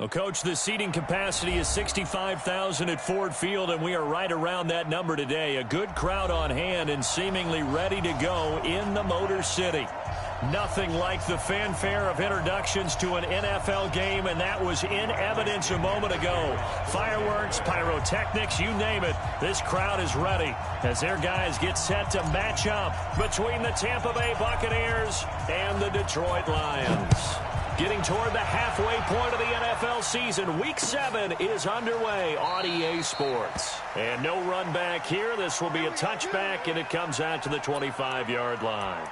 Well, Coach, the seating capacity is 65,000 at Ford Field, and we are right around that number today. A good crowd on hand and seemingly ready to go in the Motor City. Nothing like the fanfare of introductions to an NFL game, and that was in evidence a moment ago. Fireworks, pyrotechnics, you name it. This crowd is ready as their guys get set to match up between the Tampa Bay Buccaneers and the Detroit Lions. Getting toward the halfway point of the NFL season, Week 7 is underway on EA Sports. And no run back here. This will be a touchback, and it comes out to the 25-yard line.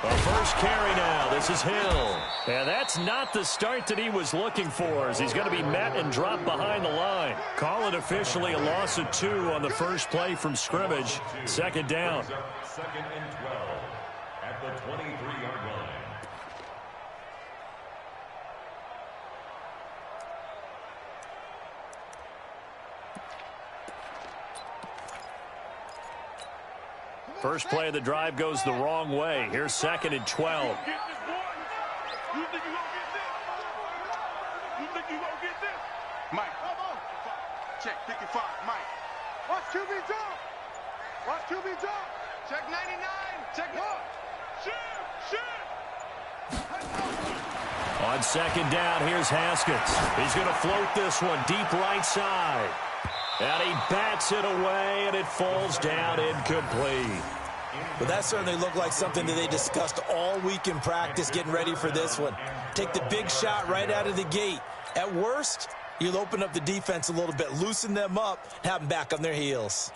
A first carry now. This is Hill. And that's not the start that he was looking for, as he's going to be met and dropped behind the line. Call it officially a loss of 2 on the first play from scrimmage. Second down. Second and 12 at the 23-yard line. First play of the drive goes the wrong way. Here's second and 12. You think you gonna get this? Mike, check 55, Mike. Watch QB jump. Watch QB jump. Check 99. Check one. Shoot. On second down, here's Haskins. He's going to float this one deep right side. And he bats it away, and it falls down incomplete. Well, that certainly looked like something that they discussed all week in practice getting ready for this one. Take the big shot right out of the gate. At worst, you'll open up the defense a little bit, loosen them up, have them back on their heels.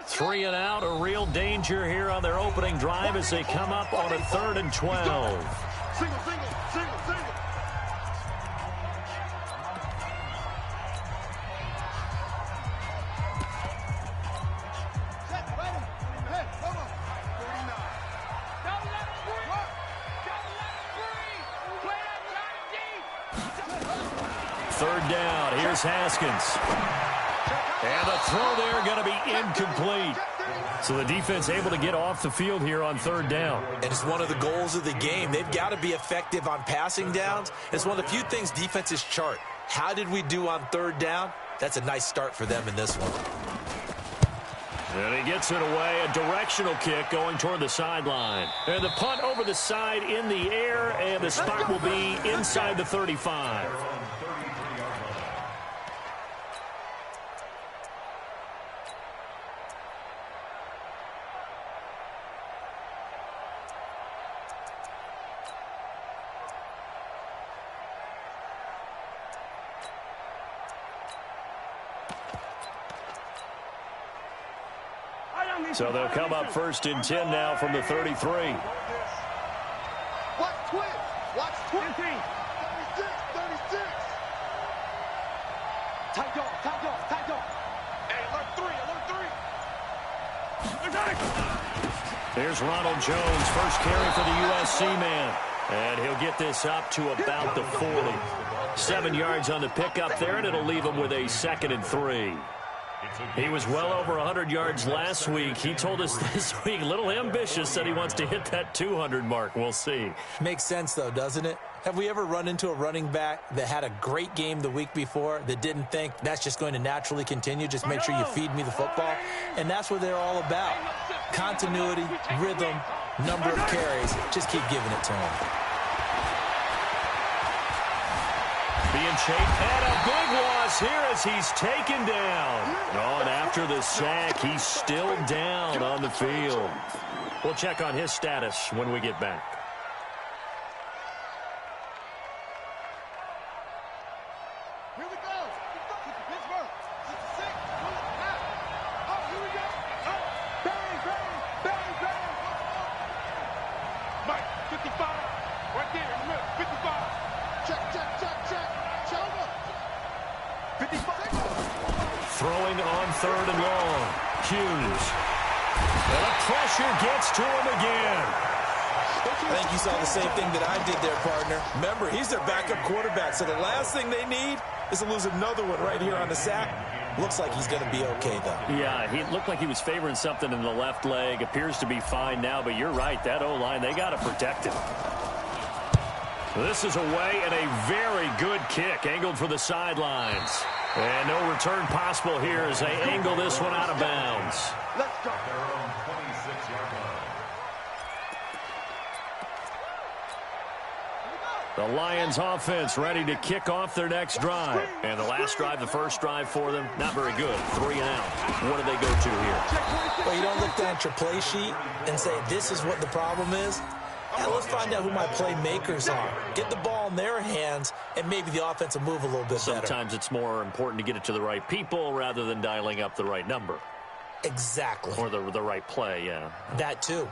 Three and out, a real danger here on their opening drive as they come up on a 3rd and 12. Single, single, single, single. Third down, here's Haskins. And the throw there going to be incomplete. So the defense able to get off the field here on 3rd down. And it's one of the goals of the game. They've got to be effective on passing downs. It's one of the few things defenses chart. How did we do on 3rd down? That's a nice start for them in this one. And he gets it away, a directional kick going toward the sideline. And the punt over the side in the air, and the spot will be inside the 35. So they'll come up 1st and 10 now from the 33. Watch twist. Watch twist. 36, 36. Tight dog, tight dog, tight dog. Hey, alert 3, alert 3. Here's Ronald Jones, first carry for the USC man. And he'll get this up to about the 40. 7 yards on the pickup there, and it'll leave him with a 2nd and 3. He was well over 100 yards last week. He told us this week, a little ambitious, said he wants to hit that 200 mark. We'll see. Makes sense, though, doesn't it? Have we ever run into a running back that had a great game the week before that didn't think that's just going to naturally continue? Just make sure you feed me the football. And that's what they're all about. Continuity, rhythm, number of carries. Just keep giving it to him. being chased. And a big loss here as he's taken down. Oh, and after the sack, he's still down on the field. We'll check on his status when we get back. Here we go. Pittsburgh. 66. Oh, here we go. Oh, bang, bang, bang, bang. Mike, 55. Right there in the middle. 55. Check, check, check, check. Check over. 55. Throwing on 3rd and long. Hughes. And the pressure gets to him again. I think you saw the same thing that I did there, partner. Remember, he's their backup quarterback, so the last thing they need is to lose another one right here on the sack. Looks like he's going to be okay, though. Yeah, he looked like he was favoring something in the left leg. Appears to be fine now, but you're right. That O-line, they got to protect him. This is away and a very good kick, angled for the sidelines. And no return possible here as they angle this one out of bounds. Let's go. Their own 26-yard line. The Lions offense ready to kick off their next drive. And the last drive, the first drive for them, not very good. 3 and out. What do they go to here? Well, you don't look down at your play sheet and say, this is what the problem is. Now let's find out who my playmakers are. Get the ball in their hands, and maybe the offense will move a little bit better. Sometimes it's more important to get it to the right people rather than dialing up the right number. Exactly. Or the right play, yeah. That too.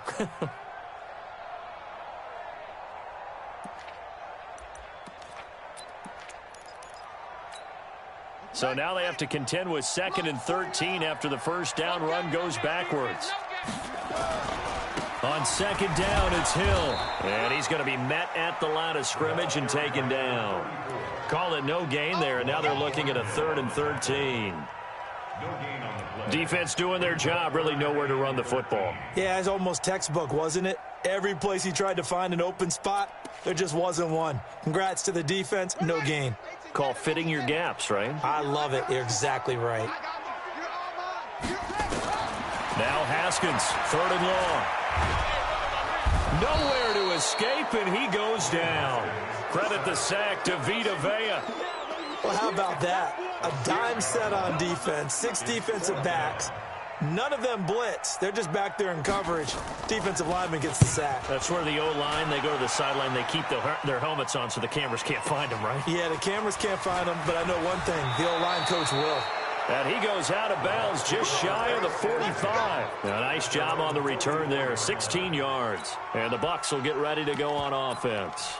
So now they have to contend with 2nd and 13 after the first down run goes backwards. On 2nd down, it's Hill. And he's going to be met at the line of scrimmage and taken down. Call it no gain there, and now they're looking at a 3rd and 13. Defense doing their job, really nowhere to run the football. Yeah, it's almost textbook, wasn't it? Every place he tried to find an open spot, there just wasn't one. Congrats to the defense, no gain. Call fitting your gaps, right? I love it. You're exactly right. Now Haskins, 3rd and long. Nowhere to escape, and he goes down. Credit the sack to Vita Vea. Well, how about that? A dime set on defense, 6 defensive backs. None of them blitz. They're just back there in coverage. Defensive lineman gets the sack. That's where the O-line, they go to the sideline, they keep their helmets on so the cameras can't find them, right? Yeah, the cameras can't find them, but I know one thing. The O-line coach will. And he goes out of bounds just shy of the 45. A nice job on the return there, 16 yards. And the Bucs will get ready to go on offense.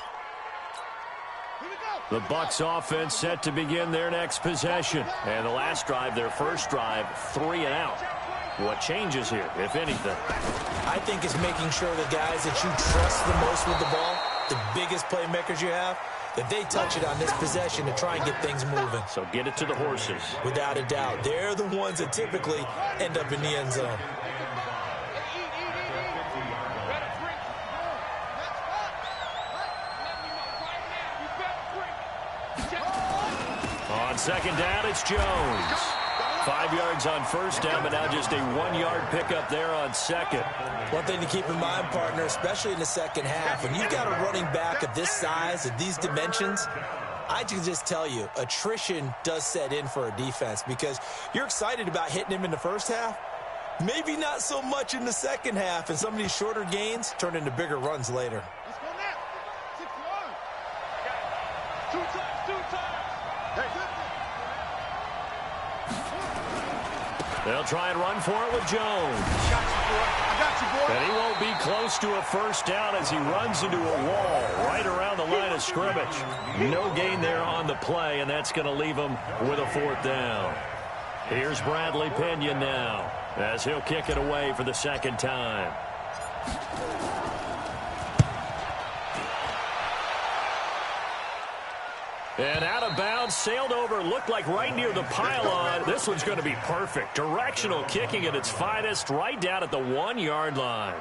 The Bucs offense set to begin their next possession. And the last drive, their first drive, 3 and out. What changes here, if anything? I think it's making sure the guys that you trust the most with the ball, the biggest playmakers you have, that they touch it on this possession to try and get things moving. So get it to the horses. Without a doubt. They're the ones that typically end up in the end zone. On 2nd down, it's Jones. 5 yards on first down, but now just a 1-yard pickup there on 2nd. One thing to keep in mind, partner, especially in the second half, when you've got a running back of this size, of these dimensions, I can just tell you, attrition does set in for a defense because you're excited about hitting him in the first half. Maybe not so much in the second half, and some of these shorter gains turn into bigger runs later. Let's go now. 6-1. 2 times. Hey, They'll try and run for it with Jones. I got you, boy. And he won't be close to a first down as he runs into a wall right around the line of scrimmage. No gain there on the play, and that's going to leave him with a 4th down. Here's Bradley Pinion now as he'll kick it away for the 2nd time. And out of bounds, sailed over, looked like right near the pylon. This one's going to be perfect. Directional kicking at its finest, right down at the 1-yard line.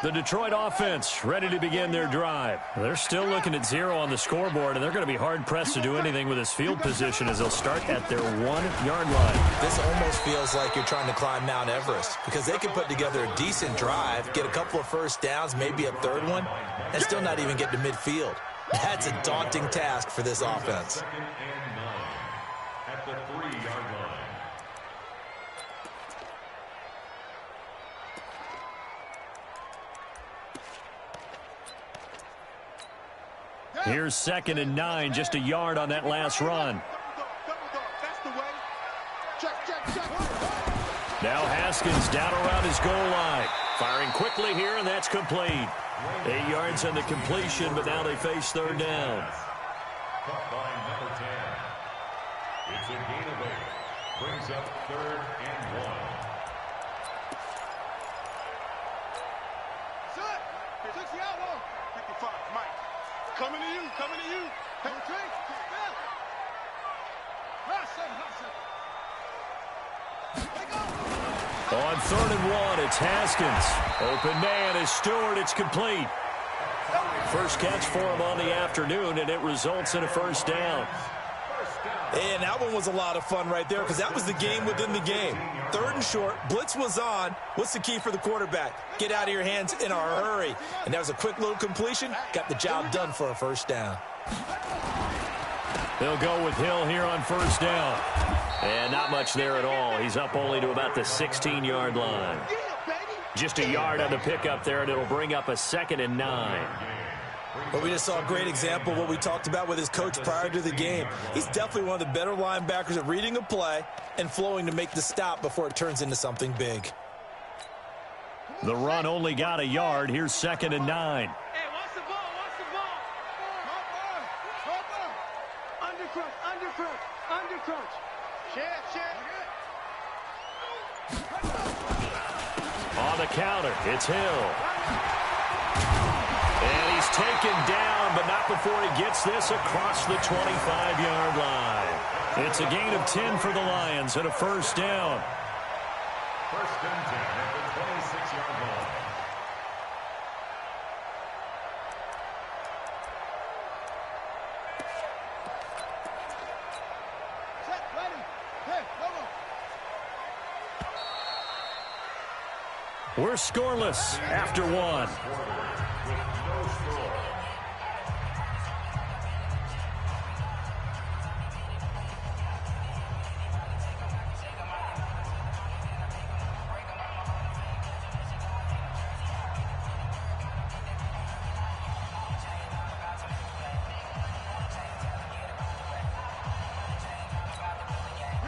The Detroit offense ready to begin their drive. They're still looking at 0 on the scoreboard, and they're going to be hard-pressed to do anything with this field position as they'll start at their 1-yard line. This almost feels like you're trying to climb Mount Everest because they can put together a decent drive, get a couple of first downs, maybe a third one, and still not even get to midfield. That's a daunting task for this offense. Second and 9 at the 3-yard line. Here's 2nd and 9, just a yard on that last run. That's the way. Check. Now Haskins down around his goal line. Firing quickly here, and that's complete. 8 yards on the completion, but now they face 3rd down. Caught by number 10. It's a gain of 8. Brings up 3rd and 1. Set. 60 out. 55, Mike. Coming to you. Hey, Drake. On 3rd and 1, it's Haskins. Open man is Stewart. It's complete. First catch for him on the afternoon, and it results in a first down. And that one was a lot of fun right there because that was the game within the game. 3rd and short, blitz was on. What's the key for the quarterback? Get out of your hands in a hurry. And that was a quick little completion. Got the job done for a first down. They'll go with Hill here on first down. And not much there at all. He's up only to about the 16-yard line. Just a yard on the pickup there, and it'll bring up a 2nd and 9. But we just saw a great example of what we talked about with his coach prior to the game. He's definitely one of the better linebackers at reading a play and flowing to make the stop before it turns into something big. The run only got a yard. Here's 2nd and 9. Hey, watch the ball. Undercrunch. Share. On the counter, it's Hill. And he's taken down, but not before he gets this across the 25-yard line. It's a gain of 10 for the Lions and a first down. First and 10 at the 26-yard line. We're scoreless after 1.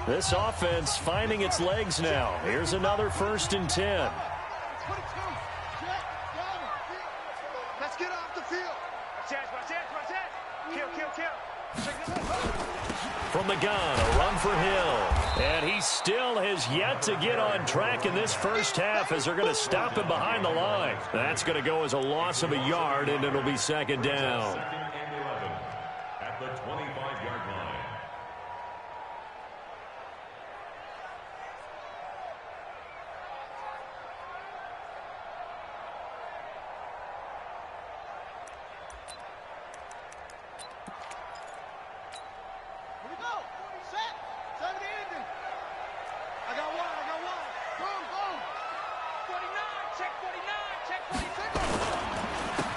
This offense finding its legs now. Here's another 1st and 10. Let's get off the field. Kill. From the gun, a run for Hill. And he still has yet to get on track in this first half as they're going to stop him behind the line. That's going to go as a loss of a yard, and it'll be 2nd down. 2nd and 11 at the 25-yard line.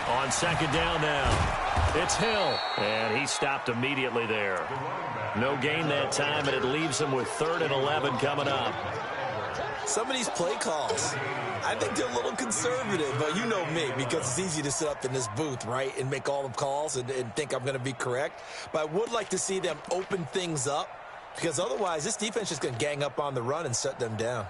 On 2nd down now, it's Hill, and he stopped immediately there. No gain that time, and it leaves him with 3rd and 11 coming up. Some of these play calls, I think they're a little conservative, but you know me, because it's easy to sit up in this booth, right, and make all the calls and think I'm going to be correct. But I would like to see them open things up, because otherwise this defense is going to gang up on the run and shut them down.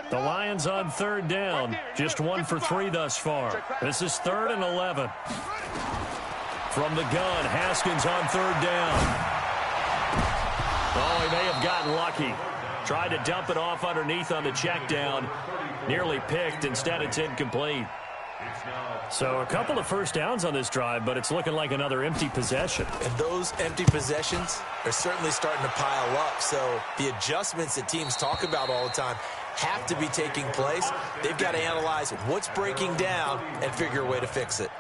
The Lions on 3rd down. Just 1 for 3 thus far. This is 3rd and 11. From the gun, Haskins on 3rd down. Oh, he may have gotten lucky. Tried to dump it off underneath on the check down. Nearly picked. Instead, it's incomplete. So a couple of first downs on this drive, but it's looking like another empty possession. And those empty possessions are certainly starting to pile up. So the adjustments that teams talk about all the time have to be taking place. They've got to analyze what's breaking down and figure a way to fix it.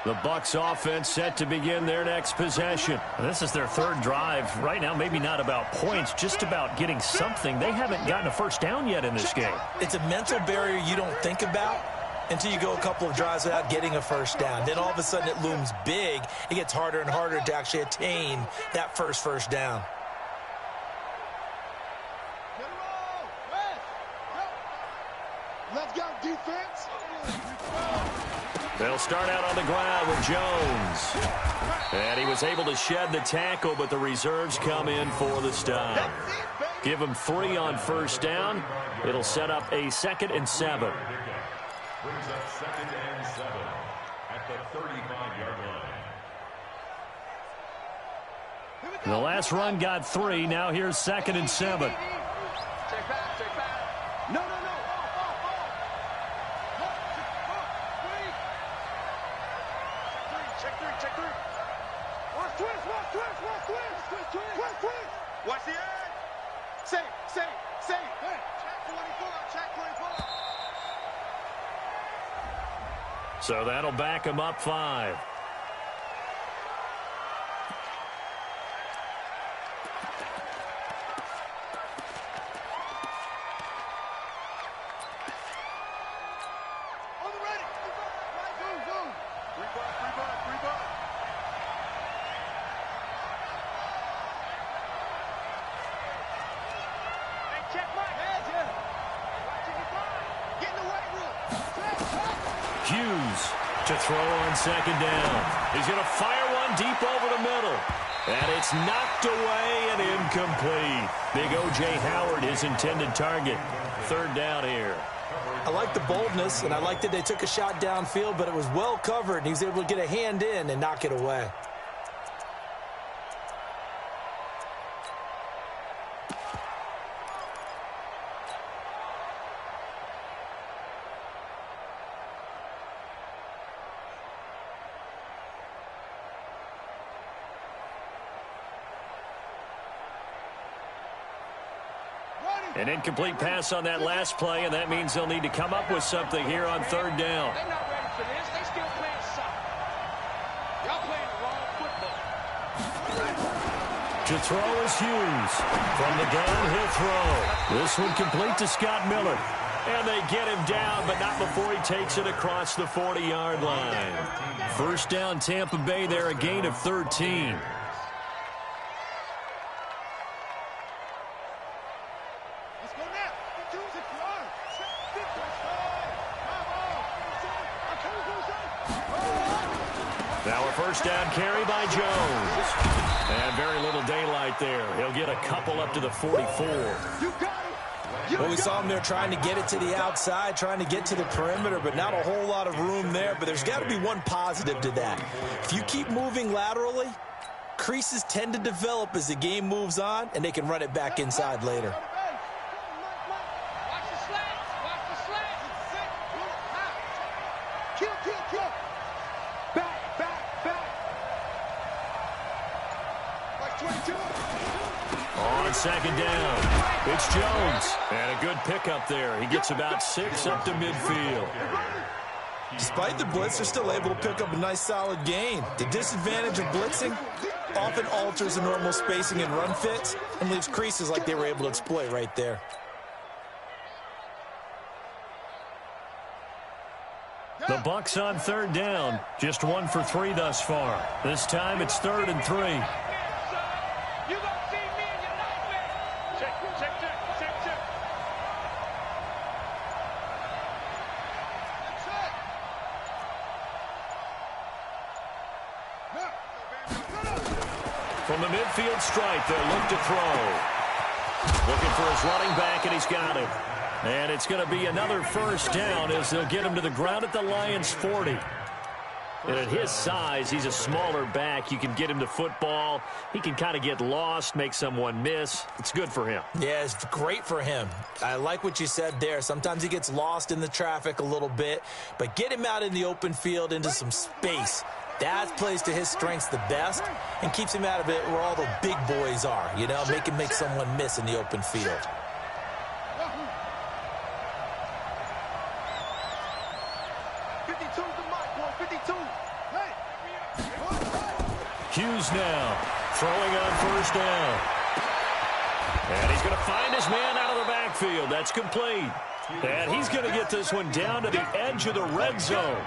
The Bucs offense set to begin their next possession. This is their third drive. Right now, maybe not about points, just about getting something. They haven't gotten a first down yet in this game. It's a mental barrier you don't think about until you go a couple of drives without getting a first down. Then all of a sudden it looms big. It gets harder and harder to actually attain that first down. Let's go, defense. They'll start out on the ground with Jones. And he was able to shed the tackle, but the reserves come in for the stop. Give him 3 on first down. It'll set up a 2nd and 7. Brings up 2nd and 7 at the 35-yard line. The last run got 3. Now here's 2nd and 7. Check back. No. Check three. Watch twist. Watch the end. Safe. Check 24. So that'll back him up 5. On the ready. Boom. 3 bucks. Hey, check Mike. Get in the weight room. Hughes to throw on 2nd down. He's going to fire one deep over the middle. And it's knocked away and incomplete. Big O.J. Howard, his intended target. 3rd down here. I like the boldness, and I like that they took a shot downfield, but it was well covered, and he was able to get a hand in and knock it away. An incomplete pass on that last play, and that means they'll need to come up with something here on 3rd down. They're not ready for this. They still playing soccer. Y'all playing the wrong football. To throw is Hughes. From the gun, he'll throw. This one complete to Scott Miller. And they get him down, but not before he takes it across the 40-yard line. First down, Tampa Bay there, a gain of 13. Now a first down carry by Jones. And very little daylight there. He'll get a couple up to the 44. Well, we saw him there trying to get it to the outside, trying to get to the perimeter, but not a whole lot of room there. But there's got to be one positive to that. If you keep moving laterally, creases tend to develop as the game moves on, and they can run it back inside later. Watch the slants. Kill. Back. Like 22. On 2nd down, it's Jones. And a good pickup there. He gets about 6 up to midfield. Despite the blitz, they're still able to pick up a nice solid gain. The disadvantage of blitzing often alters the normal spacing and run fits and leaves creases like they were able to exploit right there. The Bucs on 3rd down. Just 1 for 3 thus far. This time it's 3rd and 3. You gonna see me in your nightmare. Check. From the midfield stripe, they'll look to throw. Looking for his running back, and he's got him. And it's going to be another first down as they'll get him to the ground at the Lions' 40. And at his size, he's a smaller back. You can get him to football. He can kind of get lost, make someone miss. It's good for him. Yeah, it's great for him. I like what you said there. Sometimes he gets lost in the traffic a little bit, but get him out in the open field into some space. That plays to his strengths the best and keeps him out of it where all the big boys are, you know, make him make someone miss in the open field. Hughes now throwing on first down. And he's going to find his man out of the backfield. That's complete. And he's going to get this one down to the edge of the red zone.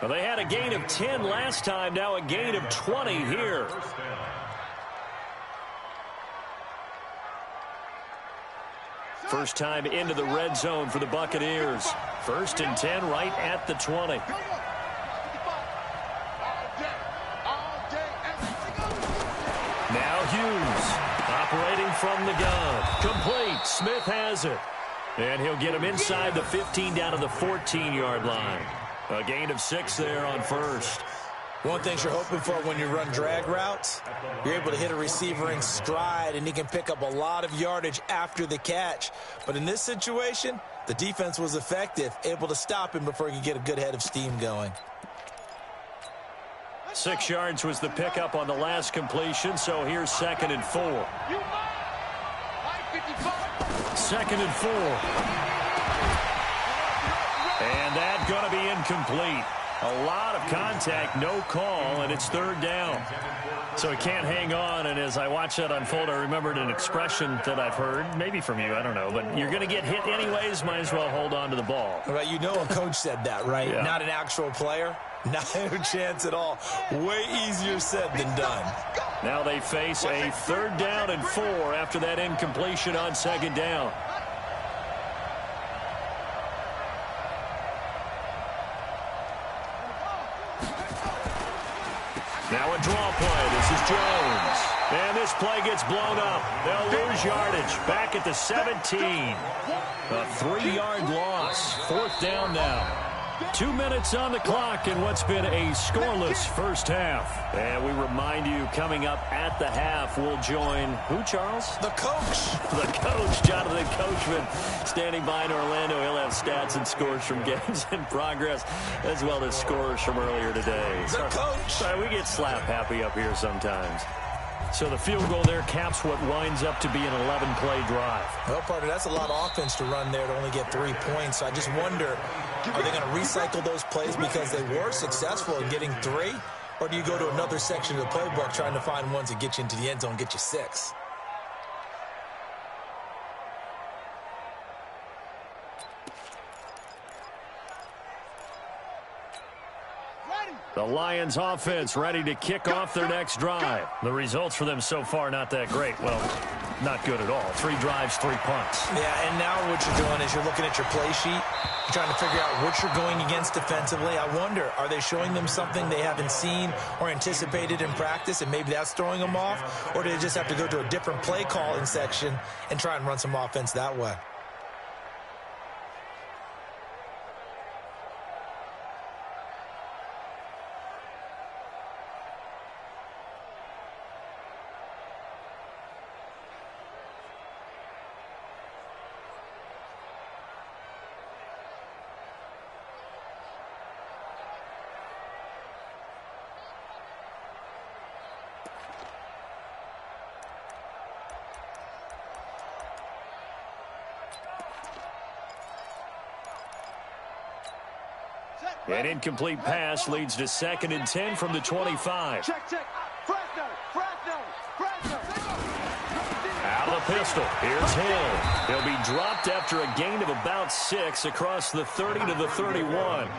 Well, they had a gain of 10 last time, now a gain of 20 here. First time into the red zone for the Buccaneers. 1st and 10 right at the 20. Now Hughes operating from the gun. Complete. Smith has it. And he'll get him inside the 15 down to the 14-yard line. A gain of 6 there on first. One thing you're hoping for when you run drag routes, you're able to hit a receiver in stride, and he can pick up a lot of yardage after the catch. But in this situation, the defense was effective, able to stop him before he could get a good head of steam going. 6 yards was the pickup on the last completion, so here's 2nd and 4. 2nd and 4. And that's going to be incomplete. A lot of contact, no call, and it's 3rd down. So he can't hang on, and as I watch that unfold, I remembered an expression that I've heard, maybe from you, I don't know, but you're going to get hit anyways, might as well hold on to the ball. Right, you know a coach said that, right? Yeah. Not an actual player. Not a chance at all. Way easier said than done. Now they face a 3rd down and 4 after that incompletion on 2nd down. Now a draw play. This is Jones. And this play gets blown up. They'll lose yardage. Back at the 17. A 3-yard loss. 4th down now. 2 minutes on the clock in what's been a scoreless first half. And we remind you, coming up at the half, we'll join who, Charles? The coach. The coach, Jonathan Coachman, standing by in Orlando. He'll have stats and scores from games in progress, as well as scores from earlier today. The coach. Sorry, we get slap happy up here sometimes. So the field goal there caps what winds up to be an 11-play drive. Well, partner, that's a lot of offense to run there to only get 3 points. So I just wonder, are they going to recycle those plays because they were successful in getting 3? Or do you go to another section of the playbook trying to find ones that get you into the end zone and get you 6? The Lions offense ready to kick off their next drive. The results for them so far not that great. Well, not good at all. 3 drives, 3 punts. Yeah, and now what you're doing is you're looking at your play sheet. You're trying to figure out what you're going against defensively. I wonder, are they showing them something they haven't seen or anticipated in practice, and maybe that's throwing them off? Or do they just have to go to a different play calling section and try and run some offense that way? An incomplete pass leads to 2nd and 10 from the 25. Check. Fresno. Out of the pistol. Here's Hill. He'll be dropped after a gain of about 6 across the 30 to the 31.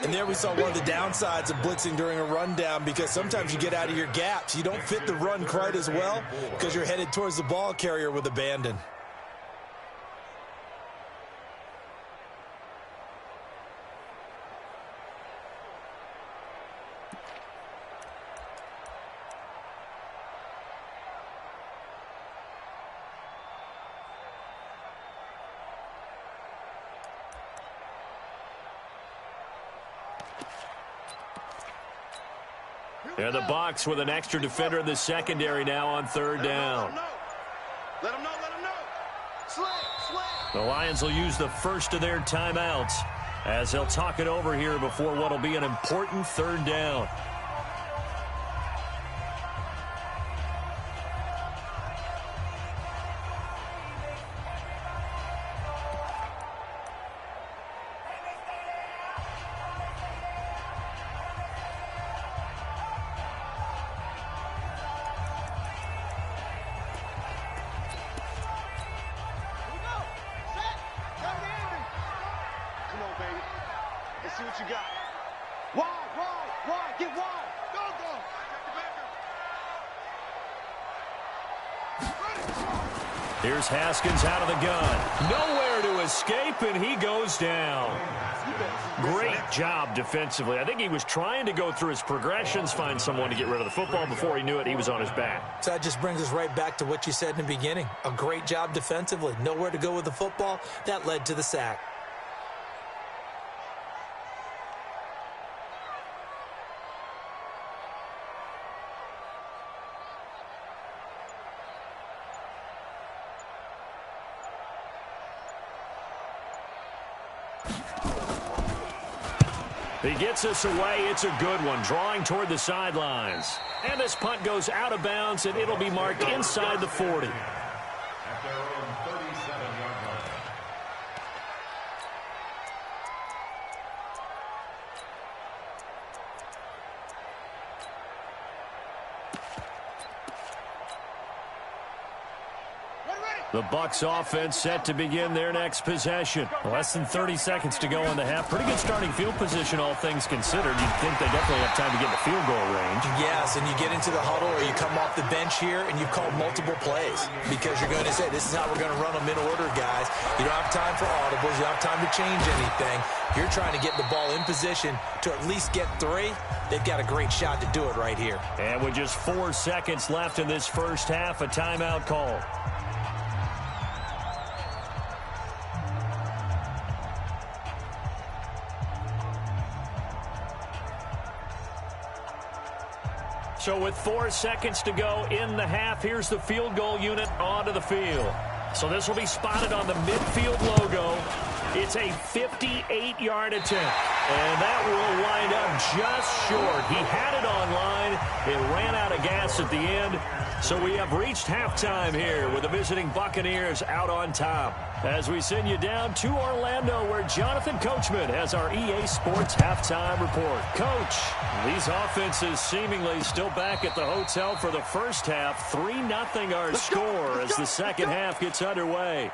And there we saw one of the downsides of blitzing during a rundown, because sometimes you get out of your gaps. You don't fit the run quite as well because you're headed towards the ball carrier with abandon. And the Bucs with an extra defender in the secondary now on third down. Let him know. Sling. The Lions will use the first of their timeouts as they'll talk it over here before what will be an important third down. Let's see what you got. Wide. Get wide. Go. Here's Haskins out of the gun. Nowhere to escape, and he goes down. Great job defensively. I think he was trying to go through his progressions, find someone to get rid of the football. Before he knew it, he was on his back. So that just brings us right back to what you said in the beginning. A great job defensively. Nowhere to go with the football. That led to the sack. He gets us away. It's a good one, drawing toward the sidelines. And this punt goes out of bounds, and it'll be marked inside the 40. At their own 37-yard line. The Bucs offense set to begin their next possession. Less than 30 seconds to go in the half. Pretty good starting field position, all things considered. You'd think they definitely have time to get in the field goal range. Yes, and you get into the huddle or you come off the bench here and you've called multiple plays because you're going to say, this is how we're going to run them in order, guys. You don't have time for audibles. You don't have time to change anything. You're trying to get the ball in position to at least get 3. They've got a great shot to do it right here. And with just 4 seconds left in this first half, a timeout call. So with 4 seconds to go in the half, here's the field goal unit onto the field. So this will be spotted on the midfield logo. It's a 58-yard attempt, and that will wind up just short. He had it on line. It ran out of gas at the end. So we have reached halftime here with the visiting Buccaneers out on top. As we send you down to Orlando, where Jonathan Coachman has our EA Sports halftime report. Coach, these offenses seemingly still back at the hotel for the first half. 3-0 our score as the second half gets underway.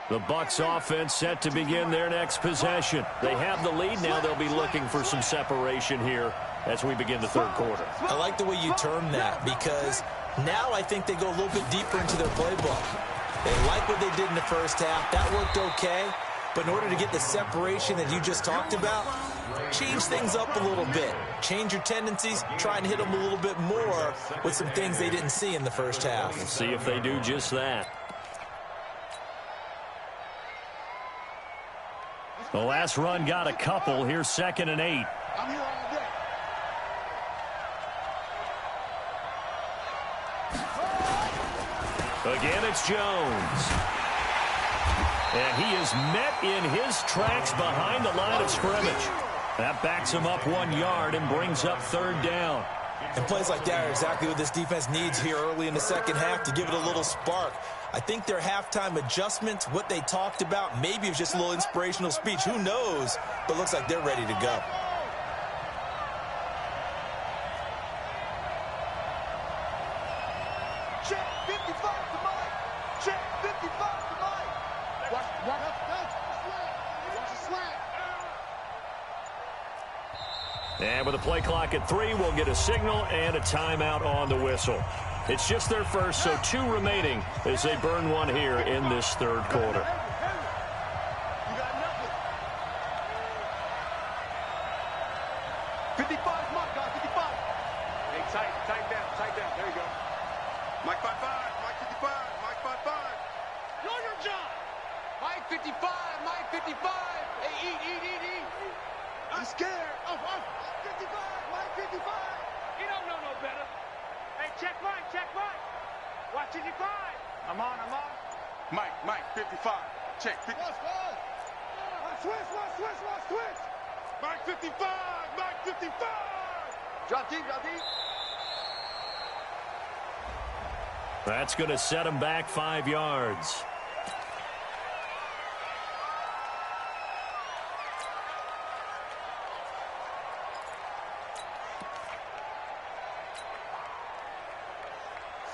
The Bucs offense set to begin their next possession. They have the lead now. They'll be looking for some separation here as we begin the third quarter. I like the way you term that because now I think they go a little bit deeper into their playbook. They like what they did in the first half. That worked okay. But in order to get the separation that you just talked about, change things up a little bit. Change your tendencies. Try and hit them a little bit more with some things they didn't see in the first half. We'll see if they do just that. The last run got a couple. Here's 2nd and 8. I'm here all day. Again, it's Jones. And he is met in his tracks behind the line of scrimmage. That backs him up 1 yard and brings up 3rd down. And plays like that are exactly what this defense needs here early in the second half to give it a little spark. I think their halftime adjustments, what they talked about, maybe it was just a little inspirational speech. Who knows? But looks like they're ready to go. Check 55 to Mike. Check 55 to Mike. Watch the slant. And with a play clock at 3, we'll get a signal and a timeout on the whistle. It's just their first, so 2 remaining as they burn 1 here in this third quarter. You got nothing. 55 Mike, guys, 55. Hey, tight down. There you go. Mike 55, Mike 55, Mike 55. Know your job. Mike 55, Mike 55. Hey, eat. I'm scared. Oh, 55, Mike 55. You don't know no better. Hey, check Mike. Watch 55. I'm on. Mike 55. Check 55. Switch. Mike 55. Drop deep. That's going to set him back 5 yards.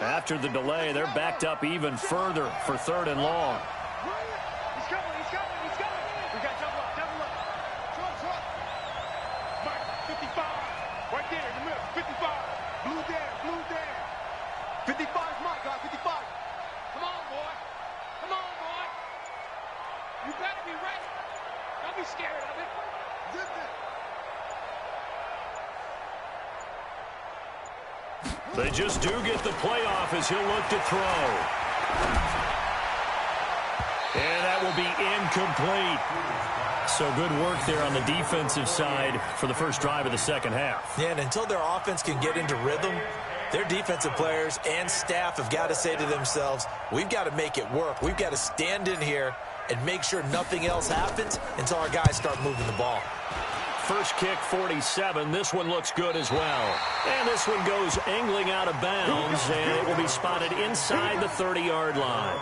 After the delay, they're backed up even further for 3rd and long. He's coming. We got double up. Mike 55. Right there in the middle. 55. Blue there. 55's Mike, 55. Come on, boy. You better be ready. Don't be scared of it. Zip it. They just do get the playoff as he'll look to throw. And that will be incomplete. So good work there on the defensive side for the first drive of the second half. Yeah, and until their offense can get into rhythm, their defensive players and staff have got to say to themselves, we've got to make it work. We've got to stand in here and make sure nothing else happens until our guys start moving the ball. First kick, 47. This one looks good as well. And this one goes angling out of bounds, and it will be spotted inside the 30-yard line.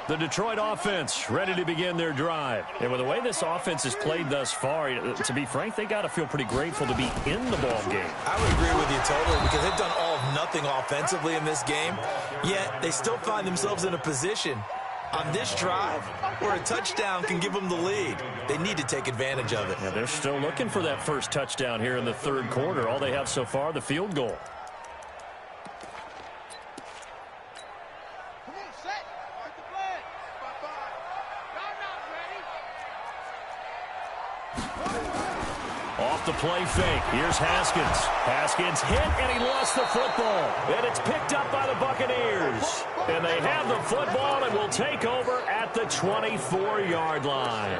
The Detroit offense ready to begin their drive. And with the way this offense has played thus far, to be frank, they got to feel pretty grateful to be in the ball game. I would agree with you totally because they've done all of nothing offensively in this game, yet they still find themselves in a position on this drive where a touchdown can give them the lead. They need to take advantage of it. Yeah, they're still looking for that first touchdown here in the 3rd quarter. All they have so far, the field goal. Off the play fake. Here's Haskins. Haskins hit, and he lost the football. And it's picked up by the Buccaneers. And they have the football and will take over at the 24-yard line.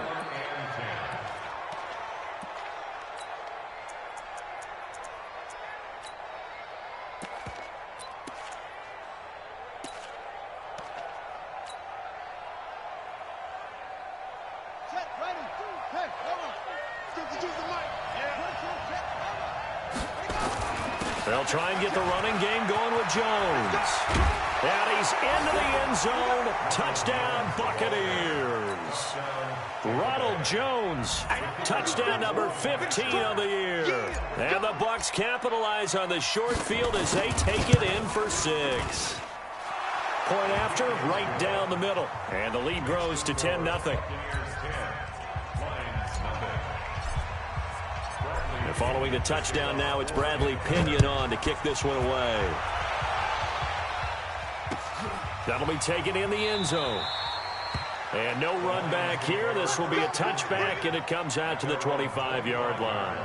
They'll try and get the running game going with Jones. And he's into the end zone. Touchdown, Buccaneers. Ronald Jones, touchdown number 15 of the year. And the Bucs capitalize on the short field as they take it in for 6. Point after, right down the middle. And the lead grows to 10-0. Following the touchdown now, it's Bradley Pinion on to kick this one away. That'll be taken in the end zone. And no run back here. This will be a touchback, and it comes out to the 25-yard line.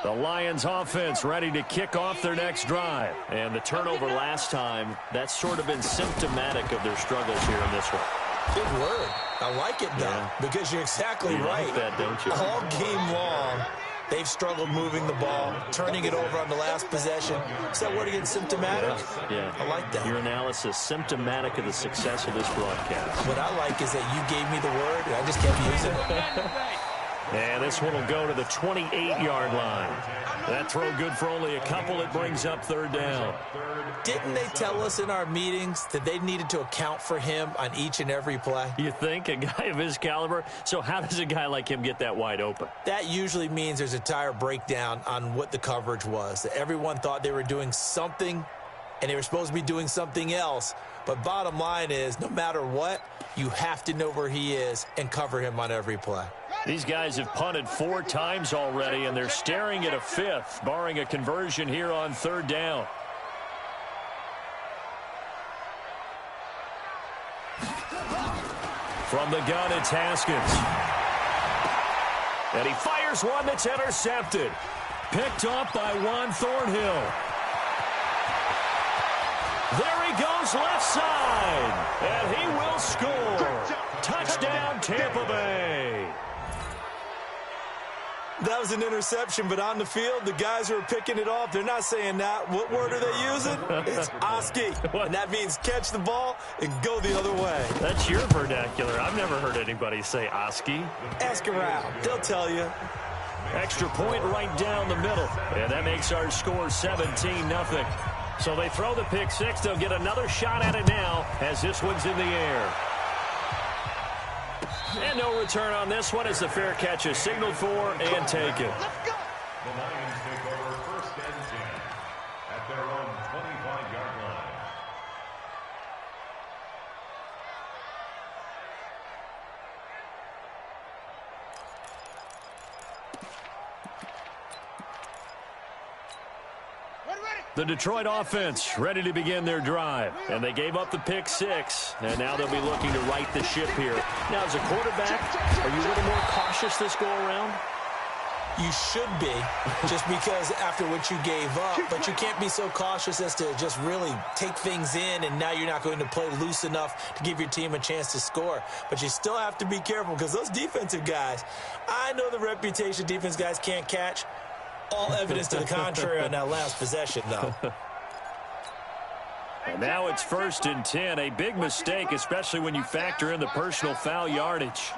The Lions offense ready to kick off their next drive. And the turnover last time, that's sort of been symptomatic of their struggles here in this one. Good word. I like it, though, because you're exactly right. Like that, don't you? All game long, they've struggled moving the ball, turning it over on the last possession. Is that word again, symptomatic? Yeah. I like that. Your analysis, symptomatic of the success of this broadcast. What I like is that you gave me the word, and I just kept using it. And this one will go to the 28-yard line. That throw good for only a couple. It brings up third down. Didn't they tell us in our meetings that they needed to account for him on each and every play? You think? A guy of his caliber? So how does a guy like him get that wide open? That usually means there's a tire breakdown on what the coverage was. That everyone thought they were doing something, and they were supposed to be doing something else. But bottom line is, no matter what, you have to know where he is and cover him on every play. These guys have punted 4 times already, and they're staring at a 5th, barring a conversion here on third down. From the gun, it's Haskins. And he fires one that's intercepted. Picked off by Juan Thornhill. There he goes left side. And he will score. Touchdown, Tampa Bay. That was an interception, but on the field, the guys who are picking it off, they're not saying that. What word are they using? It's Oski. And that means catch the ball and go the other way. That's your vernacular. I've never heard anybody say Oski. Ask around. They'll tell you. Extra point right down the middle. And that makes our score 17-0. So they throw the pick six. They'll get another shot at it now as this one's in the air. And no return on this one as the fair catch is signaled for and taken. The Lions take over first and 10 at their own 25-yard line. The Detroit offense ready to begin their drive. And they gave up the pick six. And now they'll be looking to right the ship here. Now, as a quarterback, are you a little more cautious this go-around? You should be, just because after what you gave up. But you can't be so cautious as to just really take things in, and now you're not going to play loose enough to give your team a chance to score. But you still have to be careful because those defensive guys, I know the reputation defense guys can't catch. All evidence to the contrary on that last possession, though. And now it's first and 10. A big mistake, especially when you factor in the personal foul yardage.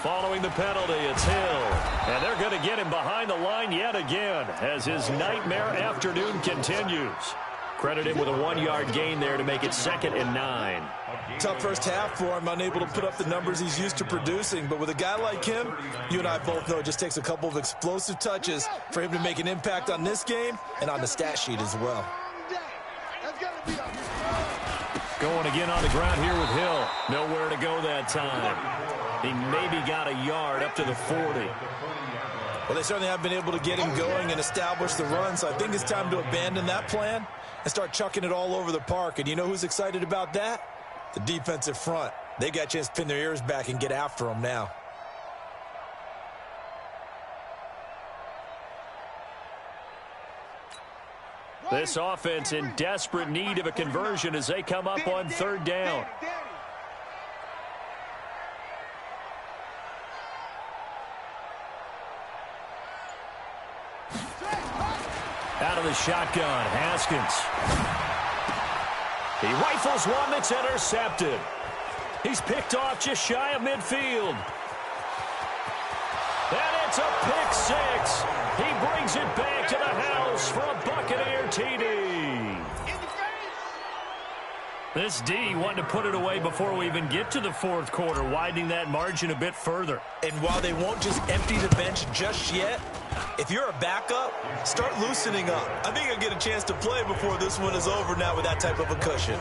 Following the penalty, it's Hill. And they're going to get him behind the line yet again as his nightmare afternoon continues. Credit him with a 1-yard gain there to make it 2nd and 9. Tough first half for him, unable to put up the numbers he's used to producing. But with a guy like him, you and I both know it just takes a couple of explosive touches for him to make an impact on this game and on the stat sheet as well. Going again on the ground here with Hill. Nowhere to go that time. He maybe got a yard up to the 40. Well, they certainly have been able to get him going and establish the run, so I think it's time to abandon that plan and start chucking it all over the park. And you know who's excited about that? The defensive front. They got a chance to pin their ears back and get after him now. This offense in desperate need of a conversion as they come up on third down. Out of the shotgun, Haskins. He rifles one that's intercepted. He's picked off just shy of midfield. And it's a pick six. He brings it back to the house for a Buccaneer TD. This D wanting to put it away before we even get to the fourth quarter, widening that margin a bit further. And while they won't just empty the bench just yet, if you're a backup, start loosening up. I think you'll get a chance to play before this one is over now with that type of a cushion.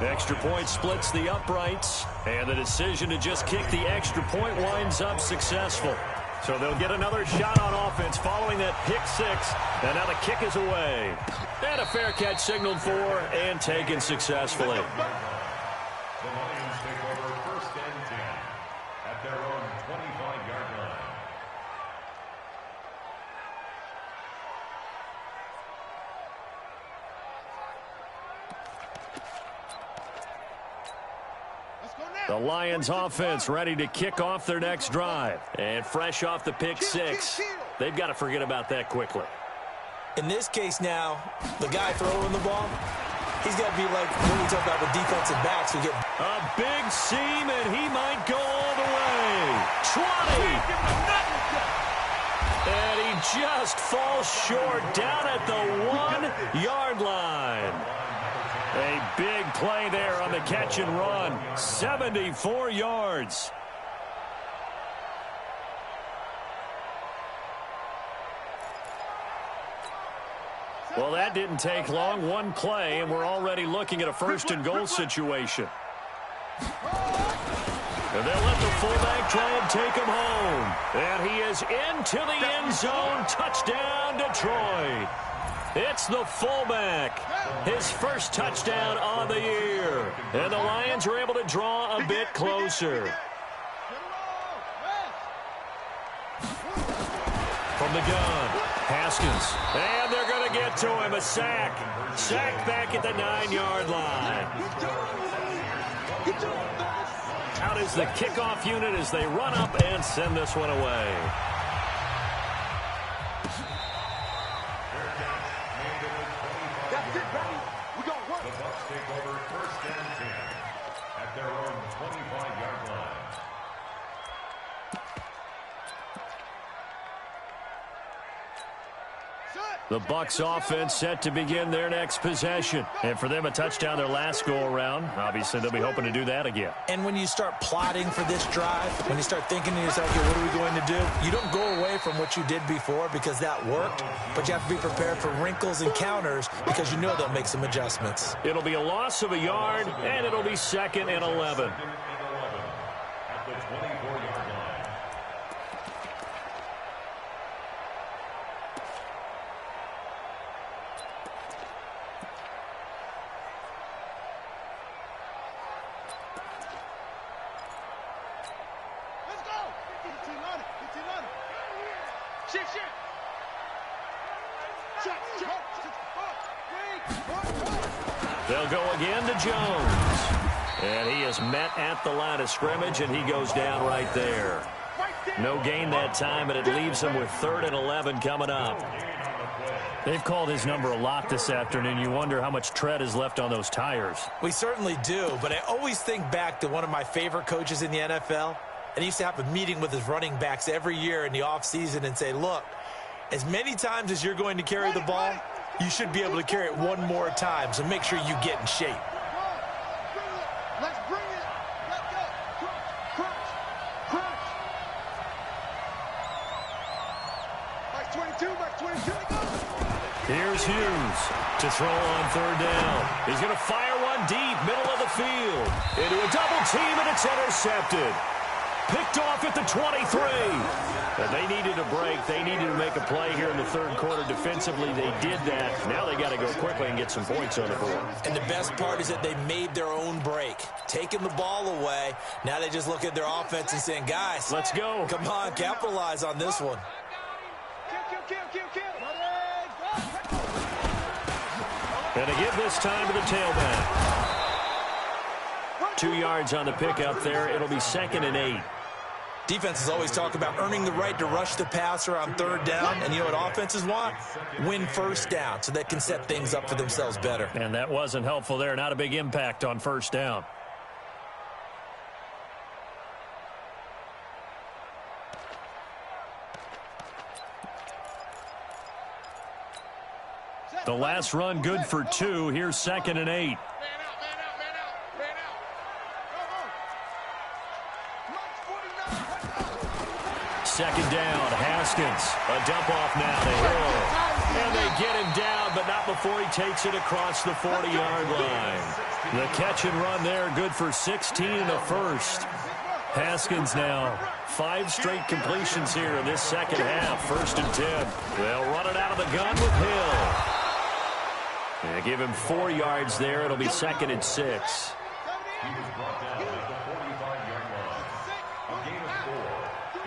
Extra point splits the uprights, and the decision to just kick the extra point winds up successful. So they'll get another shot on offense following that pick six, and now the kick is away. And a fair catch signaled for and taken successfully. The Lions take over first and 10 at their own 25-yard line. The Lions offense ready to kick off their next drive. And fresh off the pick six, they've got to forget about that quickly. In this case now, the guy throwing the ball, he's got to be like when we talk about the defensive backs who get A big seam, and he might go all the way. 20. And he just falls short down at the 1-yard line. A big play there on the catch and run. 74 yards. Well, that didn't take long. One play, and we're already looking at a first-and-goal situation. And they'll let the fullback try and take him home. And he is into the end zone. Touchdown, Detroit. It's the fullback. His first touchdown on the year. And the Lions are able to draw a bit closer. From the gun, Haskins. And they're going to get to him. A sack. Sack back at the 9-yard line. Out is the kickoff unit as they run up and send this one away. That's it, baby. We got work. The Bucs take over first and 10 at their own 25-yard line. The Bucs offense set to begin their next possession. And for them, a touchdown their last go-around. Obviously, they'll be hoping to do that again. And when you start plotting for this drive, when you start thinking to yourself, okay, what are we going to do? You don't go away from what you did before because that worked, but you have to be prepared for wrinkles and counters because you know they'll make some adjustments. It'll be a loss of a yard, and it'll be 2nd and 11. At the 24-yard line. They'll go again to Jones. And he is met at the line of scrimmage, and he goes down right there. No gain that time, and it leaves him with 3rd and 11 coming up. They've called his number a lot this afternoon. You wonder how much tread is left on those tires. We certainly do, but I always think back to one of my favorite coaches in the NFL, and he used to have a meeting with his running backs every year in the offseason and say, look, as many times as you're going to carry the ball, you should be able to carry it one more time, so make sure you get in shape. Let's bring it. Let's go. Crunch. Crunch. Max 22. Max 22. Here's Hughes to throw on 3rd down. He's going to fire one deep, middle of the field. Into a double team, and it's intercepted. Picked off at the 23. And they needed a break. They needed to make a play here in the 3rd quarter. Defensively, they did that. Now they got to go quickly and get some points on the board. And the best part is that they made their own break, taking the ball away. Now they just look at their offense and saying, guys, let's go. Come on, capitalize on this one. Kill. And to give this time to the tailback. 2 yards on the pickup there. It'll be 2nd and 8. Defenses always talk about earning the right to rush the passer on 3rd down. And you know what offenses want? Win 1st down so they can set things up for themselves better. And that wasn't helpful there. Not a big impact on 1st down. The last run good for 2. Here's 2nd and 8. Second down, Haskins. A dump off now to Hill. And they get him down, but not before he takes it across the 40-yard line. The catch and run there, good for 16 and a first. Haskins now 5 straight completions here in this second half. 1st and 10. They'll run it out of the gun with Hill. They give him 4 yards there. It'll be 2nd and 6. He was brought down at the 45-yard line. A gain of 4.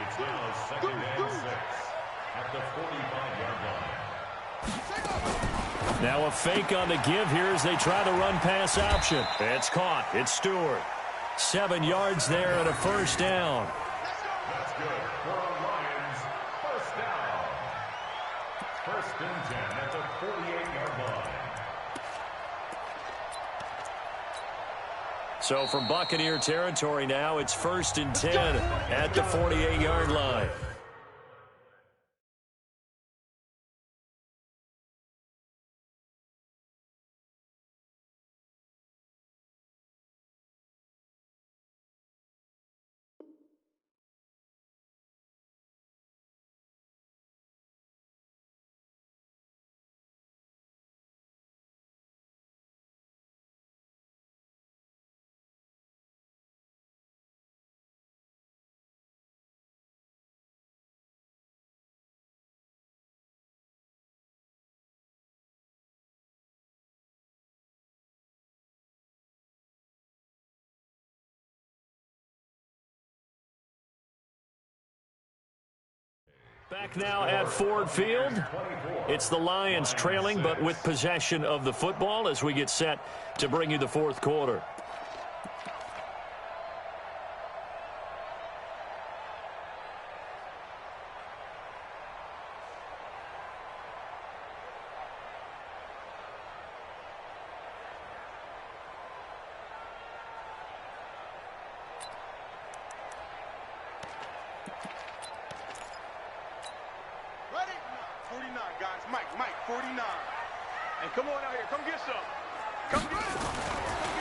It's now 2nd and 6 at the 45-yard line. Now a fake on the give here as they try the run-pass option. It's caught. It's Stewart. 7 yards there and a 1st down. That's good for a Lions 1st down. 1st and 10 at the 48-yard line. So from Buccaneer territory now, it's 1st and 10 at the 48-yard line. Back now at Ford Field. It's the Lions trailing, but with possession of the football as we get set to bring you the fourth quarter.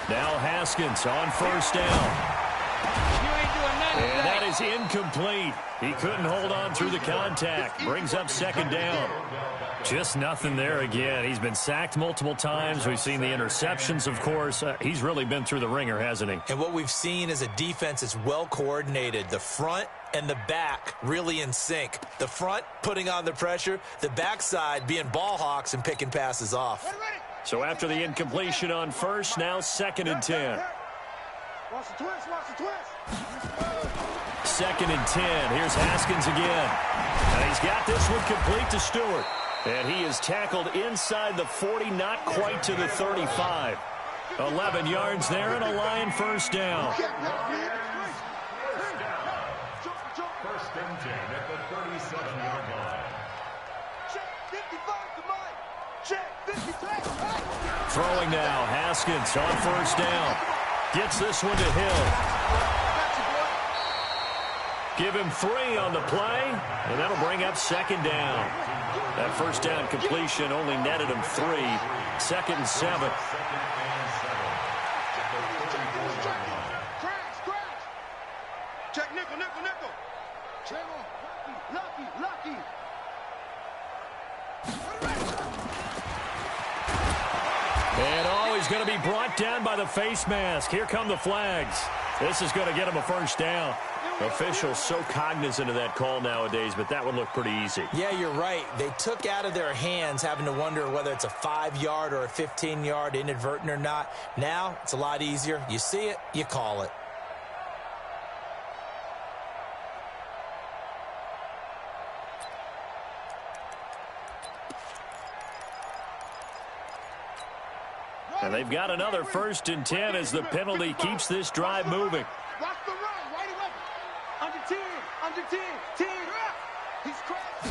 Now Haskins on 1st down. And that is incomplete. He couldn't hold on through the contact. Brings up 2nd down. Just nothing there again. He's been sacked multiple times. We've seen the interceptions, of course. He's really been through the ringer, hasn't he? And what we've seen is a defense that's well coordinated. The front and the back really in sync. The front putting on the pressure. The backside being ball hawks and picking passes off. So after the incompletion on 1st, now 2nd and 10. Watch the twist, watch the twist. 2nd and 10. Here's Haskins again. And he's got this one complete to Stewart. And he is tackled inside the 40, not quite to the 35. 11 yards there and a Lion 1st down. 1st and 10 at the 37-yard line. Check 55 to Mike. Check 55. Throwing now, Haskins on 1st down. Gets this one to Hill. Give him 3 on the play, and that'll bring up 2nd down. That 1st down completion only netted him 3. 2nd and 7. Check nickel, nickel, nickel. Lucky. And he's going to be brought down by the face mask. Here come the flags. This is going to get him a 1st down. Officials so cognizant of that call nowadays, but that would look pretty easy. Yeah, you're right. They took out of their hands having to wonder whether it's a 5-yard or a 15-yard inadvertent or not. Now, it's a lot easier. You see it, you call it. And they've got another 1st and 10 as the penalty keeps this drive moving. Watch the run, right away. Under 10, under 10, 10. He's cracked.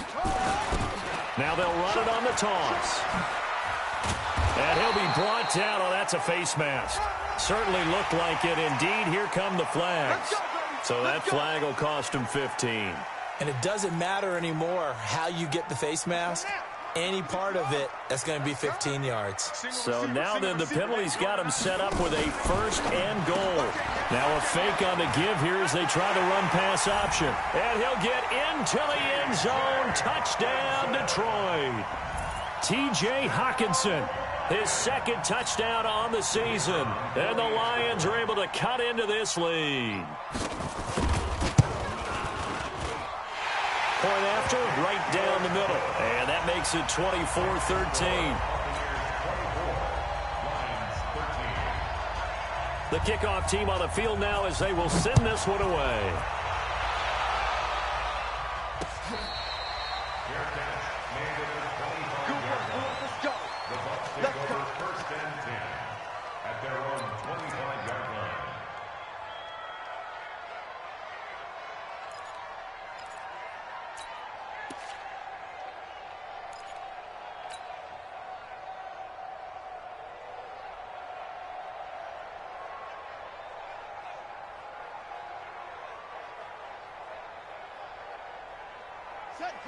Now they'll run it on the toss. And he'll be brought down. Oh, that's a face mask. Certainly looked like it. Indeed, here come the flags. So that flag will cost him 15. And it doesn't matter anymore how you get the face mask. Any part of it, that's going to be 15 yards. So now then the penalty's got him set up with a 1st and goal. Now a fake on the give here as they try the run pass option. And he'll get into the end zone. Touchdown, Detroit. T.J. Hawkinson, his 2nd touchdown on the season. And the Lions are able to cut into this lead. Point after, right down the middle. And that makes it 24-13. The kickoff team on the field now as they will send this one away. Let's go. Let's go. 1st and 10 at their own 25-yard line.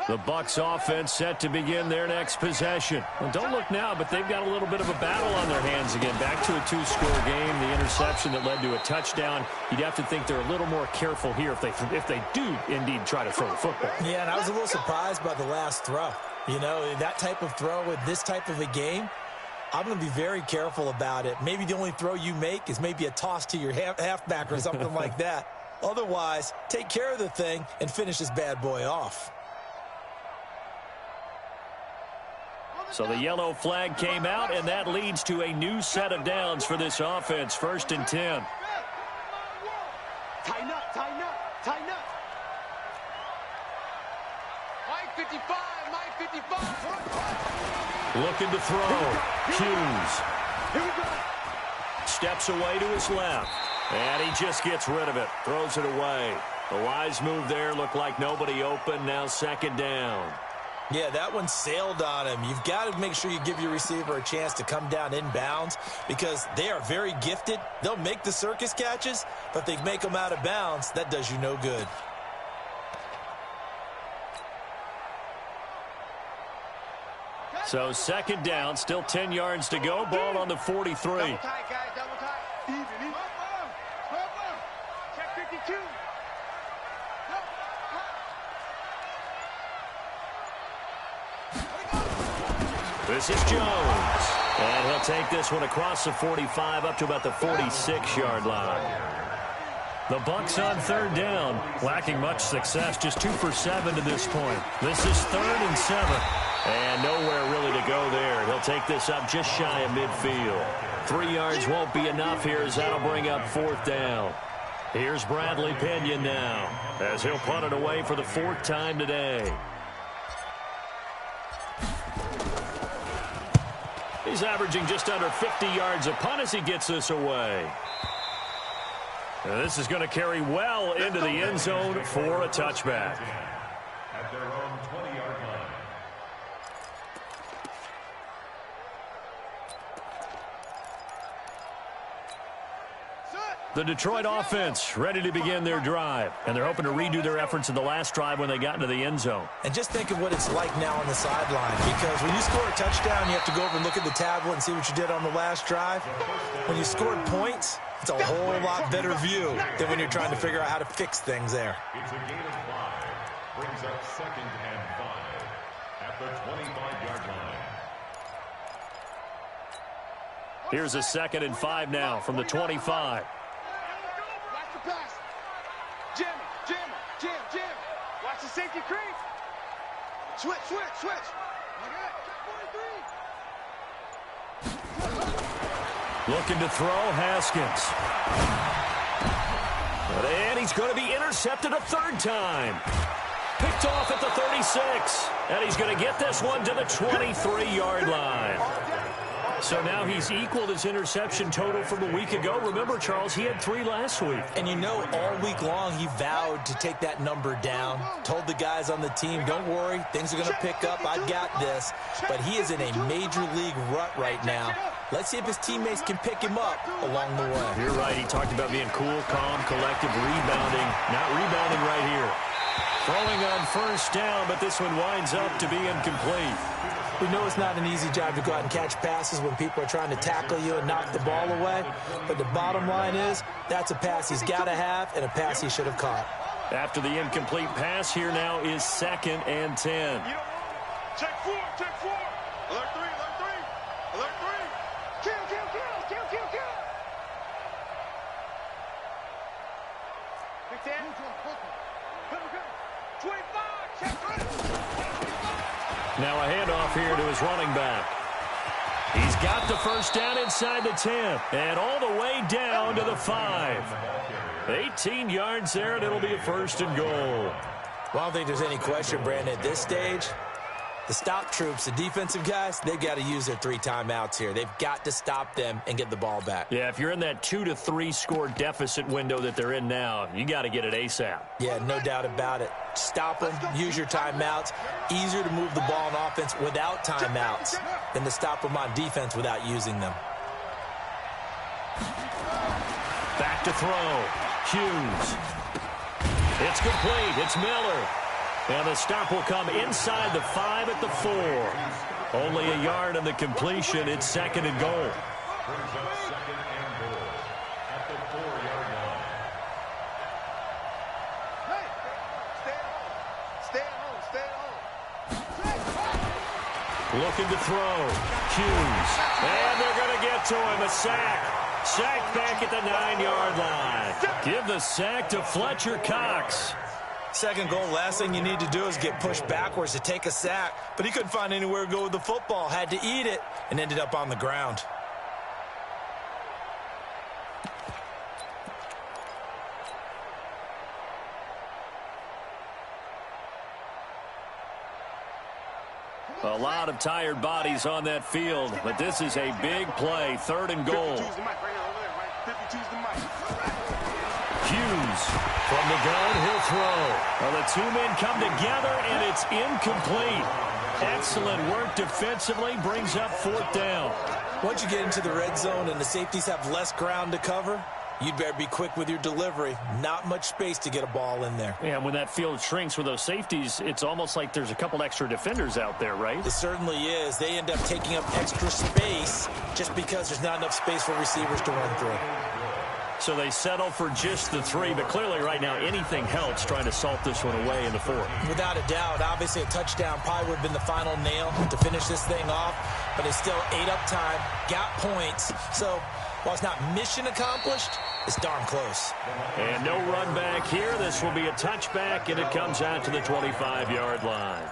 The Bucs offense set to begin their next possession. Well, don't look now, but they've got a little bit of a battle on their hands again. Back to a two-score game. The interception that led to a touchdown. You'd have to think they're a little more careful here if they do indeed try to throw the football. Yeah, and I was a little surprised by the last throw. You know, that type of throw with this type of a game, I'm going to be very careful about it. Maybe the only throw you make is maybe a toss to your halfback or something like that. Otherwise, take care of the thing and finish this bad boy off. So the yellow flag came out, and that leads to a new set of downs for this offense. 1st and 10. Tighten up, tighten up, tighten up. Mike 55, Mike 55. Looking to throw. Hughes. Here we go. Steps away to his left. And he just gets rid of it. Throws it away. The wise move there. Looked like nobody open. Now 2nd down. Yeah, that one sailed on him. You've got to make sure you give your receiver a chance to come down inbounds because they are very gifted. They'll make the circus catches, but if they make them out of bounds, that does you no good. So 2nd down, still 10 yards to go. Ball on the 43. Double tight, guys, double tight. Even. Check 52. This is Jones. And he'll take this one across the 45 up to about the 46-yard line. The Bucs on 3rd down, lacking much success, just 2 for 7 to this point. This is 3rd and 7. And nowhere really to go there. He'll take this up just shy of midfield. 3 yards won't be enough here as that'll bring up 4th down. Here's Bradley Pinion now as he'll punt it away for the 4th time today. He's averaging just under 50 yards a punt as he gets this away. And this is going to carry well into the end zone for a touchback. At their own 20-yard line. The Detroit offense ready to begin their drive. And they're hoping to redo their efforts in the last drive when they got into the end zone. And just think of what it's like now on the sideline. Because when you score a touchdown, you have to go over and look at the tablet and see what you did on the last drive. When you scored points, it's a whole lot better view than when you're trying to figure out how to fix things there. It's a gain of 5. Brings up 2nd and 5 at the 25-yard line. Here's a 2nd and 5 now from the 25. Watch the pass. Jam it, jam it, jam, jam. Watch the safety creep. Switch, switch, switch. Like that. Check 43. Looking to throw, Haskins. And he's going to be intercepted a 3rd time. Picked off at the 36. And he's going to get this one to the 23-yard line. So now he's equaled his interception total from a week ago. Remember, Charles, he had 3 last week. And you know, all week long, he vowed to take that number down. Told the guys on the team, don't worry, things are going to pick up. I got this. But he is in a major league rut right now. Let's see if his teammates can pick him up along the way. You're right. He talked about being cool, calm, collective, rebounding. Not rebounding right here. Throwing on 1st down, but this one winds up to be incomplete. We know it's not an easy job to go out and catch passes when people are trying to tackle you and knock the ball away. But the bottom line is, that's a pass he's got to have and a pass he should have caught. After the incomplete pass, here now is 2nd and 10. Check 4, check 4. Alert 3, alert 3. Alert 3. Kill, kill, kill, kill, kill, kill. Big 10. 25, check 3. Now a handoff here to his running back. He's got the 1st down inside the 10 and all the way down to the 5. 18 yards there, and it'll be a 1st and goal. Well, I don't think there's any question, Brandon, at this stage, the stop troops, the defensive guys, they've got to use their 3 timeouts here. They've got to stop them and get the ball back. Yeah, if you're in that 2 to 3 score deficit window that they're in now, you got to get it ASAP. Yeah, no doubt about it. Stop them, use your timeouts. Easier to move the ball on offense without timeouts than to stop them on defense without using them. Back to throw. Hughes. It's complete. It's Miller. And the stop will come inside the 5 at the 4. Only a yard on the completion. It's 2nd and goal. Brings up 2nd and goal at the 4-yard line. Hey, stay at home. Stay at home. Stay at home. Looking to throw. Hughes. And they're going to get to him. A sack. Sack back at the 9-yard line. Give the sack to Fletcher Cox. 2nd goal, last thing you need to do is get pushed backwards to take a sack. But he couldn't find anywhere to go with the football. Had to eat it and ended up on the ground. A lot of tired bodies on that field, but this is a big play. 3rd and goal. 52's the mic right here, over there, right? 52's the mic. Hughes from the gun, he'll throw. Well, the 2 men come together, and it's incomplete. Excellent work defensively, brings up 4th down. Once you get into the red zone and the safeties have less ground to cover, you'd better be quick with your delivery. Not much space to get a ball in there. Yeah, when that field shrinks with those safeties, it's almost like there's a couple extra defenders out there, right? It certainly is. They end up taking up extra space just because there's not enough space for receivers to run through. So they settle for just the 3, but clearly right now anything helps trying to salt this one away in the 4th. Without a doubt, obviously a touchdown probably would have been the final nail to finish this thing off, but it still ate up time, got points. So while it's not mission accomplished, it's darn close. And no run back here. This will be a touchback, and it comes out to the 25-yard line.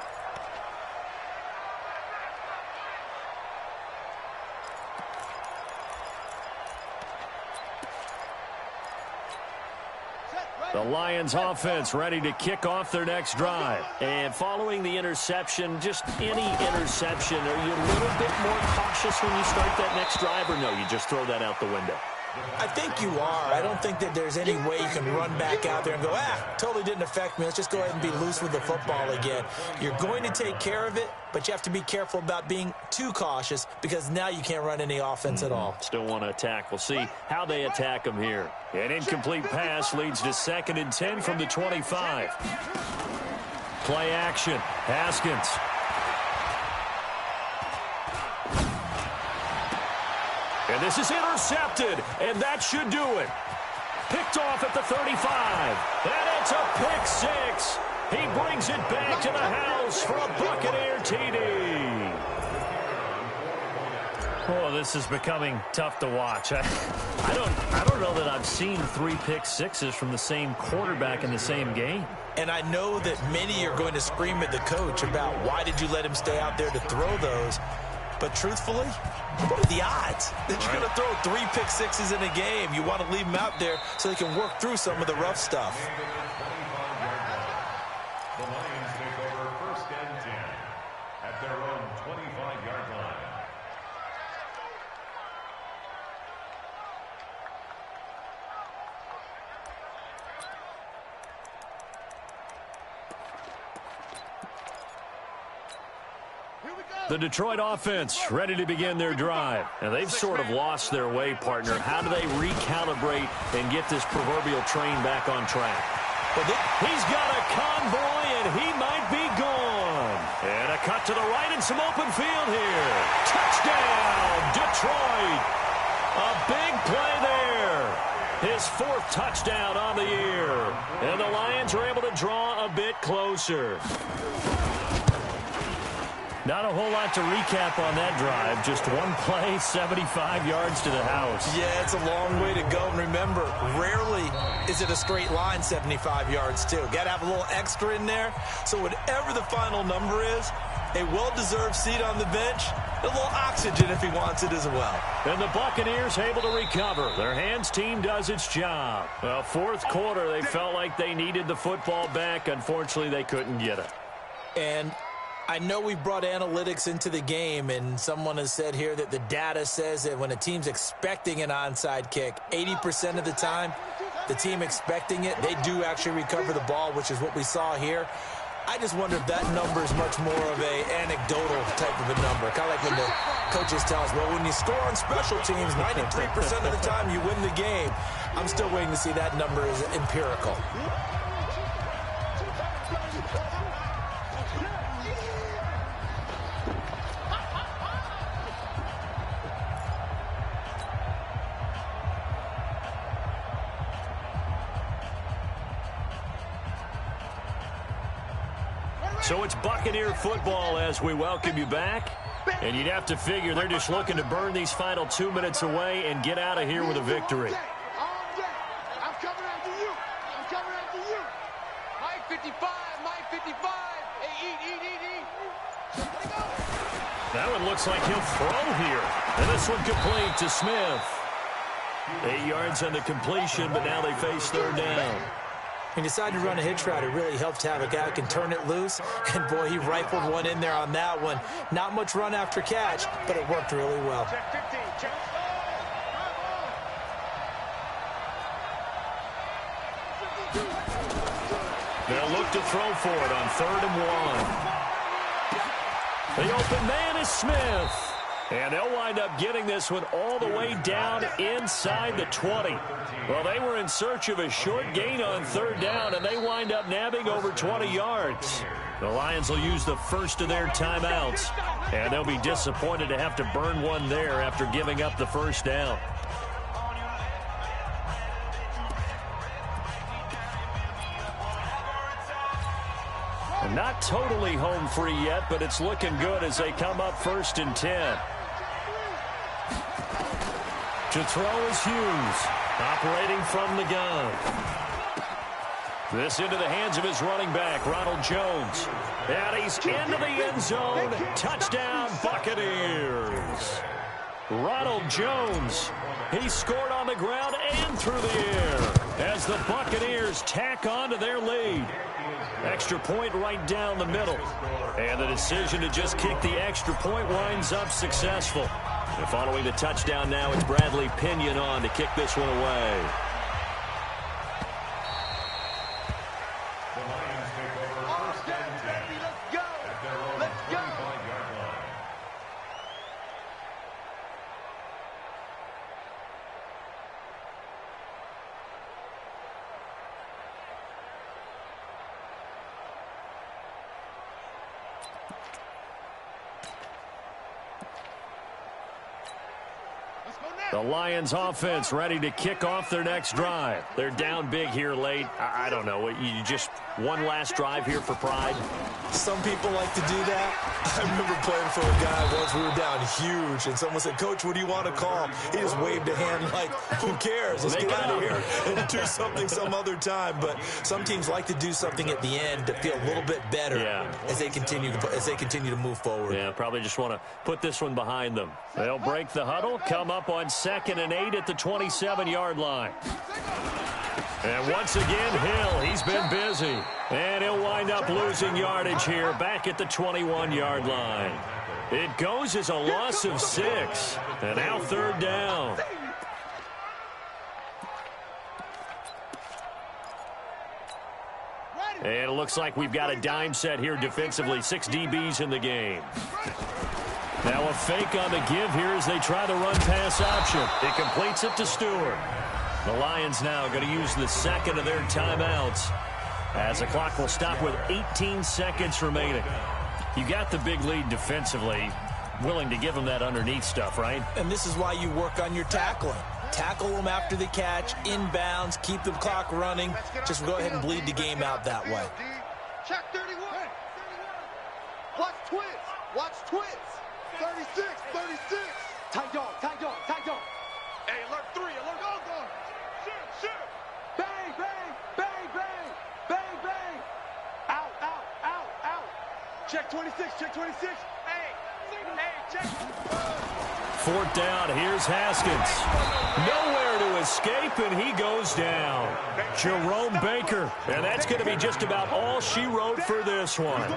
The Lions offense ready to kick off their next drive. And following the interception, just any interception, are you a little bit more cautious when you start that next drive, or no, you just throw that out the window? I think you are. I don't think that there's any way you can run back out there and go, totally didn't affect me. Let's just go ahead and be loose with the football again. You're going to take care of it, but you have to be careful about being too cautious because now you can't run any offense at all. Still want to attack. We'll see how they attack them here. An incomplete pass leads to 2nd and 10 from the 25. Play action. Haskins. And this is intercepted, and that should do it. Picked off at the 35, and it's a pick 6. He brings it back to the house for a Buccaneer TD. Oh, this is becoming tough to watch. I don't know that I've seen 3 pick 6s from the same quarterback in the same game. And I know that many are going to scream at the coach about why did you let him stay out there to throw those. But truthfully, what are the odds that you're going to throw 3 pick 6s in a game? You want to leave them out there so they can work through some of the rough stuff. The Lions take over 1st and 10 at their own 25-yard line. The Detroit offense ready to begin their drive. And they've sort of lost their way, partner. How do they recalibrate and get this proverbial train back on track? Well, he's got a convoy, and he might be gone. And a cut to the right and some open field here. Touchdown, Detroit. A big play there. His 4th touchdown on the year. And the Lions are able to draw a bit closer. Not a whole lot to recap on that drive. Just one play, 75 yards to the house. Yeah, it's a long way to go. And remember, rarely is it a straight line 75 yards, too. Got to have a little extra in there. So whatever the final number is, a well-deserved seat on the bench, a little oxygen if he wants it as well. And the Buccaneers able to recover. Their hands team does its job. Well, 4th quarter, they felt like they needed the football back. Unfortunately, they couldn't get it. And I know we brought analytics into the game, and someone has said here that the data says that when a team's expecting an onside kick, 80% of the time, the team expecting it, they do actually recover the ball, which is what we saw here. I just wonder if that number is much more of an anecdotal type of a number. Kind of like when the coaches tell us, well, when you score on special teams, 93% of the time you win the game. I'm still waiting to see that number is empirical. So it's Buccaneer football as we welcome you back. And you'd have to figure they're just looking to burn these final 2 minutes away and get out of here with a victory. I'm coming after you. I'm coming after you. Mike 55, Mike 55. Hey, eat. That one looks like he'll throw here. And this one complete to Smith. 8 yards on the completion, but now they face third down. He decided to run a hitch route. It really helped to have a guy who can turn it loose. And, boy, he rifled one in there on that one. Not much run after catch, but it worked really well. Check 15. Check. They'll look to throw for it on 3rd and 1. The open man is Smith. And they'll wind up getting this one all the way down inside the 20. Well, they were in search of a short gain on 3rd down, and they wind up nabbing over 20 yards. The Lions will use the first of their timeouts, and they'll be disappointed to have to burn one there after giving up the first down. Not totally home free yet, but it's looking good as they come up 1st and 10. To throw is Hughes, operating from the gun. This into the hands of his running back, Ronald Jones. And he's into the end zone. Touchdown, Buccaneers. Ronald Jones, he scored on the ground and through the air as the Buccaneers tack on to their lead. Extra point right down the middle. And the decision to just kick the extra point winds up successful. And following the touchdown now, it's Bradley Pinion on to kick this one away. The Lions take over 1st and 10 at their own 35-yard line. The Lions offense ready to kick off their next drive. They're down big here late. I don't know. You just one last drive here for pride? Some people like to do that. I remember playing for a guy once. We were down huge, and someone said, "Coach, what do you want to call?" He just waved a hand like, who cares? Let's get out of here and do something some other time. But some teams like to do something at the end to feel a little bit better as they continue to move forward. Yeah, probably just want to put this one behind them. They'll break the huddle, come up on 2nd and 8 at the 27-yard line. And once again, Hill, he's been busy. And he'll wind up losing yardage here back at the 21-yard line. It goes as a loss of 6. And now 3rd down. And it looks like we've got a dime set here defensively. 6 DBs in the game. Now a fake on the give here as they try the run-pass option. It completes it to Stewart. The Lions now going to use the 2nd of their timeouts as the clock will stop with 18 seconds remaining. You got the big lead defensively, willing to give them that underneath stuff, right? And this is why you work on your tackling. Tackle them after the catch, inbounds, keep the clock running. Just go ahead and bleed the game out that way. Check 31. Watch twins. Watch twins. 36, 36. Tight dog, tight dog, tight dog. Hey, alert 3, alert. Go, go. Shoot. Bang, bang, bang, bang, bang, bang. Out. Check 26, check 26. Hey, check. 4th down, here's Haskins. Nowhere to escape, and he goes down. Jerome Baker, and that's going to be just about all she wrote for this one.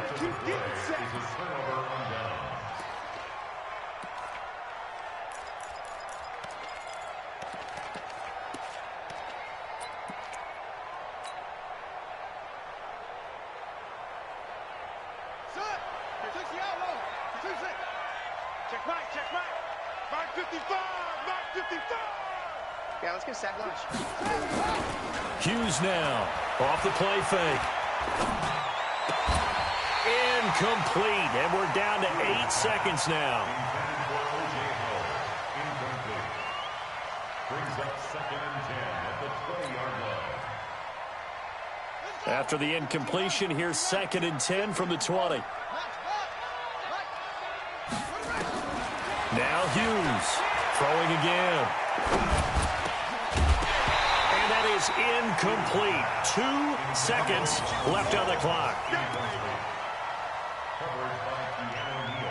Check Mike. Mark 55. Yeah, let's get sack lunch. Hughes now off the play fake. incomplete, and we're down to 8 seconds now. Brings up 2nd and 10 at the 20-yard line. After the incompletion, here's 2nd and 10 from the 20. Now Hughes throwing again. And that is incomplete. 2 seconds left on the clock. Covered by Gywu.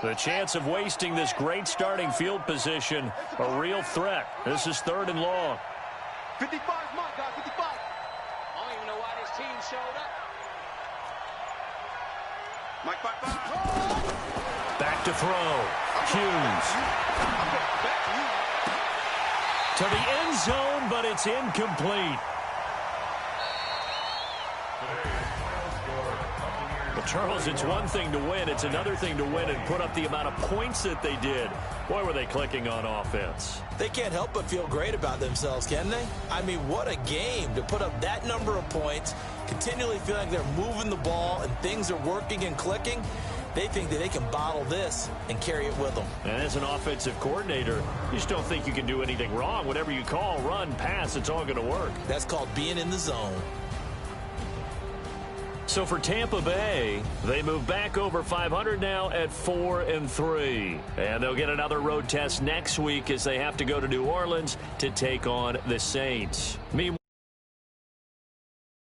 The chance of wasting this great starting field position, a real threat. This is 3rd and long. 55 is mine, guys. 55. I don't even know why this team showed up. Mike, 5-5. Back to throw. Hughes. To the end zone, but it's incomplete. Well, Charles, it's one thing to win. It's another thing to win and put up the amount of points that they did. Boy, were they clicking on offense. They can't help but feel great about themselves, can they? I mean, what a game to put up that number of points, continually feeling like they're moving the ball and things are working and clicking. They think that they can bottle this and carry it with them. And as an offensive coordinator, you just don't think you can do anything wrong. Whatever you call, run, pass, it's all going to work. That's called being in the zone. So for Tampa Bay, they move back over 500 now at 4-3. And they'll get another road test next week as they have to go to New Orleans to take on the Saints. Meanwhile,